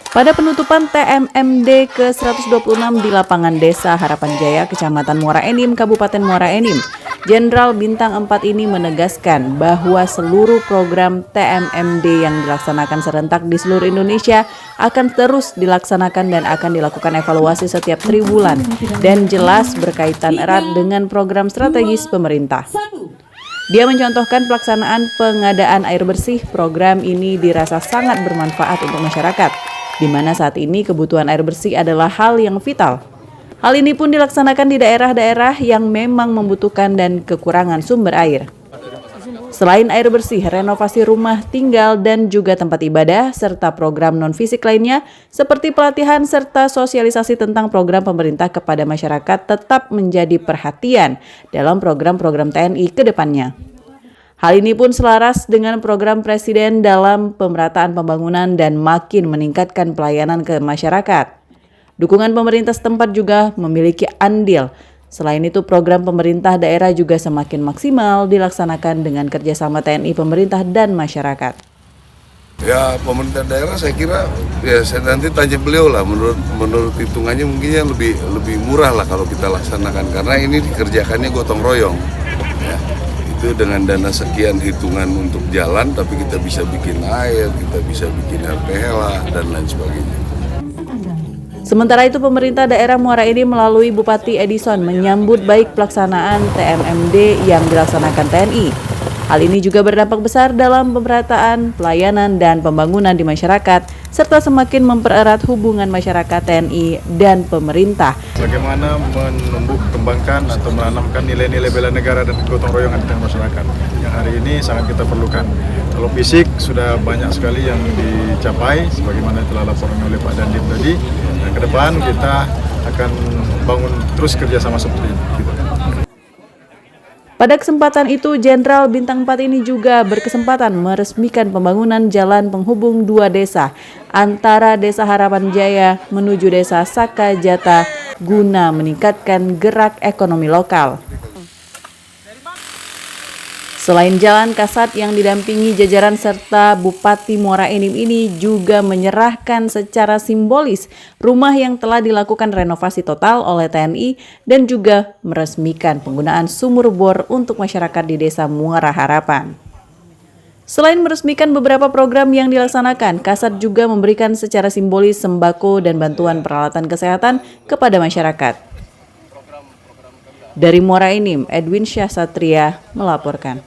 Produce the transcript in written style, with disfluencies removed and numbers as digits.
Pada penutupan TMMD ke-126 di lapangan Desa Harapan Jaya, Kecamatan Muara Enim, Kabupaten Muara Enim, Jenderal Bintang 4 ini menegaskan bahwa seluruh program TMMD yang dilaksanakan serentak di seluruh Indonesia akan terus dilaksanakan dan akan dilakukan evaluasi setiap 3 bulan dan jelas berkaitan erat dengan program strategis pemerintah. Dia mencontohkan pelaksanaan pengadaan air bersih. Program ini dirasa sangat bermanfaat untuk masyarakat, di mana saat ini kebutuhan air bersih adalah hal yang vital. Hal ini pun dilaksanakan di daerah-daerah yang memang membutuhkan dan kekurangan sumber air. Selain air bersih, renovasi rumah tinggal dan juga tempat ibadah, serta program non-fisik lainnya seperti pelatihan serta sosialisasi tentang program pemerintah kepada masyarakat tetap menjadi perhatian dalam program-program TNI ke depannya. Hal ini pun selaras dengan program Presiden dalam pemerataan pembangunan dan makin meningkatkan pelayanan ke masyarakat. Dukungan pemerintah setempat juga memiliki andil. Selain itu, program pemerintah daerah juga semakin maksimal dilaksanakan dengan kerjasama TNI, pemerintah, dan masyarakat. Ya, pemerintah daerah saya kira ya saya nanti tanya beliau lah. Menurut hitungannya mungkin lebih murah lah kalau kita laksanakan karena ini dikerjakannya gotong royong. Ya, itu dengan dana sekian hitungan untuk jalan, tapi kita bisa bikin air, kita bisa bikin RPH dan lain sebagainya. Sementara itu, pemerintah daerah Muara Enim melalui Bupati Edison menyambut baik pelaksanaan TMMD yang dilaksanakan TNI. Hal ini juga berdampak besar dalam pemerataan, pelayanan, dan pembangunan di masyarakat, serta semakin mempererat hubungan masyarakat TNI dan pemerintah. Bagaimana menumbuh kembangkan atau menanamkan nilai-nilai bela negara dan gotong royong di tengah masyarakat yang hari ini sangat kita perlukan. Kalau fisik sudah banyak sekali yang dicapai, sebagaimana telah laporan oleh Pak Dandim tadi. Dan ke depan kita akan bangun terus kerjasama seperti ini. Pada kesempatan itu, Jenderal Bintang 4 ini juga berkesempatan meresmikan pembangunan jalan penghubung 2 desa antara Desa Harapan Jaya menuju Desa Sakajata guna meningkatkan gerak ekonomi lokal. Selain jalan, Kasat yang didampingi jajaran serta Bupati Muara Enim ini juga menyerahkan secara simbolis rumah yang telah dilakukan renovasi total oleh TNI dan juga meresmikan penggunaan sumur bor untuk masyarakat di Desa Muara Harapan. Selain meresmikan beberapa program yang dilaksanakan, Kasat juga memberikan secara simbolis sembako dan bantuan peralatan kesehatan kepada masyarakat. Dari Muara Enim, Edwin Syah Satria melaporkan.